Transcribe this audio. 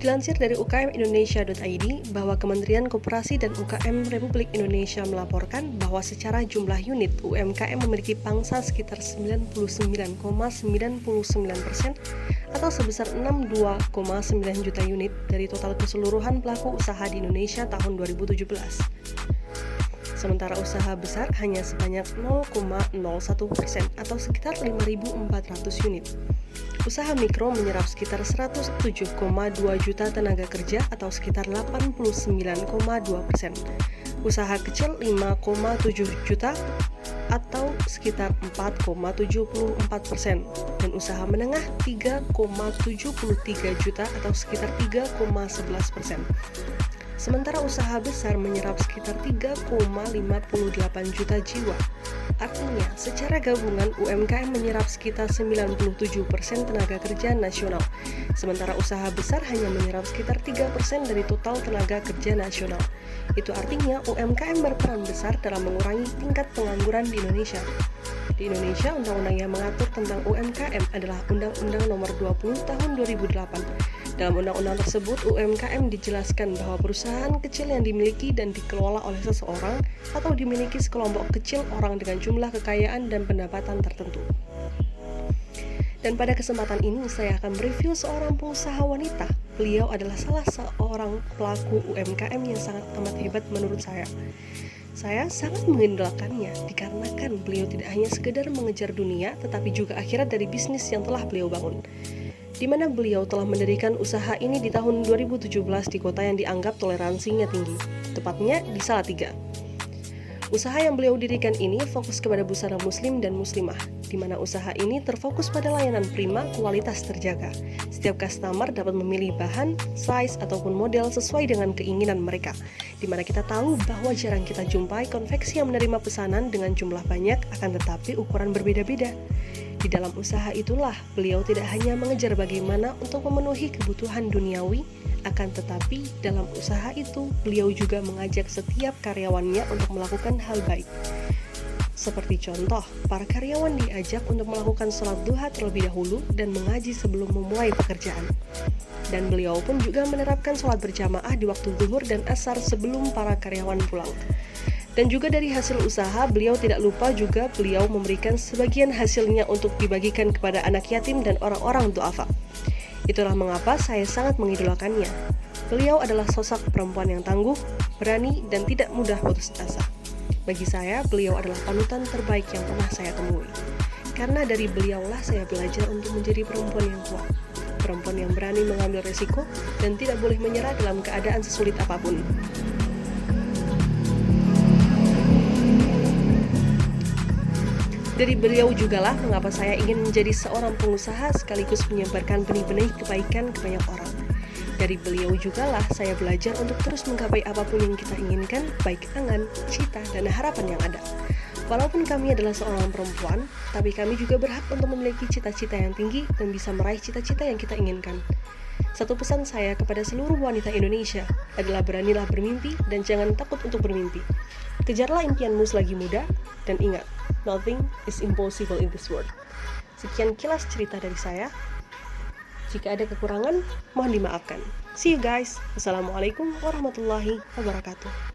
Dilansir dari ukmindonesia.id bahwa Kementerian Koperasi dan UKM Republik Indonesia melaporkan bahwa secara jumlah unit UMKM memiliki pangsa sekitar 99,99% atau sebesar 62,9 juta unit dari total keseluruhan pelaku usaha di Indonesia tahun 2017. Sementara usaha besar hanya sebanyak 0,01% atau sekitar 5.400 unit. Usaha mikro menyerap sekitar 107,2 juta tenaga kerja atau sekitar 89,2%. Usaha kecil 5,7 juta atau sekitar 4,74%. Dan usaha menengah 3,73 juta atau sekitar 3,11%. Sementara usaha besar menyerap sekitar 3,58 juta jiwa. Artinya, secara gabungan UMKM menyerap sekitar 97% tenaga kerja nasional, sementara usaha besar hanya menyerap sekitar 3% dari total tenaga kerja nasional. Itu artinya UMKM berperan besar dalam mengurangi tingkat pengangguran di Indonesia. Di Indonesia, undang-undang yang mengatur tentang UMKM adalah Undang-Undang Nomor 20 Tahun 2008. Dalam undang-undang tersebut, UMKM dijelaskan bahwa perusahaan kecil yang dimiliki dan dikelola oleh seseorang atau dimiliki sekelompok kecil orang dengan jumlah kekayaan dan pendapatan tertentu. Dan pada kesempatan ini, saya akan mereview seorang pengusaha wanita. Beliau adalah salah seorang pelaku UMKM yang sangat amat hebat menurut saya. Saya sangat mengidolakannya dikarenakan beliau tidak hanya sekedar mengejar dunia, tetapi juga akhirat dari bisnis yang telah beliau bangun. Di mana beliau telah mendirikan usaha ini di tahun 2017 di kota yang dianggap toleransinya tinggi, tepatnya di Salatiga. Usaha yang beliau dirikan ini fokus kepada busana muslim dan muslimah, di mana usaha ini terfokus pada layanan prima, kualitas terjaga. Setiap customer dapat memilih bahan, size, ataupun model sesuai dengan keinginan mereka, di mana kita tahu bahwa jarang kita jumpai konveksi yang menerima pesanan dengan jumlah banyak, akan tetapi ukuran berbeda-beda. Di dalam usaha itulah, beliau tidak hanya mengejar bagaimana untuk memenuhi kebutuhan duniawi, akan tetapi dalam usaha itu, beliau juga mengajak setiap karyawannya untuk melakukan hal baik. Seperti contoh, para karyawan diajak untuk melakukan sholat duha terlebih dahulu dan mengaji sebelum memulai pekerjaan. Dan beliau pun juga menerapkan sholat berjamaah di waktu zuhur dan asar sebelum para karyawan pulang. Dan juga dari hasil usaha, beliau tidak lupa juga beliau memberikan sebagian hasilnya untuk dibagikan kepada anak yatim dan orang-orang du'afa. Itulah mengapa saya sangat mengidolakannya. Beliau adalah sosok perempuan yang tangguh, berani, dan tidak mudah putus asa. Bagi saya, beliau adalah panutan terbaik yang pernah saya temui. Karena dari beliaulah saya belajar untuk menjadi perempuan yang kuat. Perempuan yang berani mengambil resiko dan tidak boleh menyerah dalam keadaan sesulit apapun. Dari beliau jugalah mengapa saya ingin menjadi seorang pengusaha sekaligus menyebarkan benih-benih kebaikan ke banyak orang. Dari beliau jugalah saya belajar untuk terus menggapai apapun yang kita inginkan, baik angan, cita, dan harapan yang ada. Walaupun kami adalah seorang perempuan, tapi kami juga berhak untuk memiliki cita-cita yang tinggi dan bisa meraih cita-cita yang kita inginkan. Satu pesan saya kepada seluruh wanita Indonesia adalah beranilah bermimpi dan jangan takut untuk bermimpi. Kejarlah impianmu selagi muda dan ingat, nothing is impossible in this world. Sekian kilas cerita dari saya. Jika ada kekurangan, mohon dimaafkan. See you guys. Wassalamualaikum warahmatullahi wabarakatuh.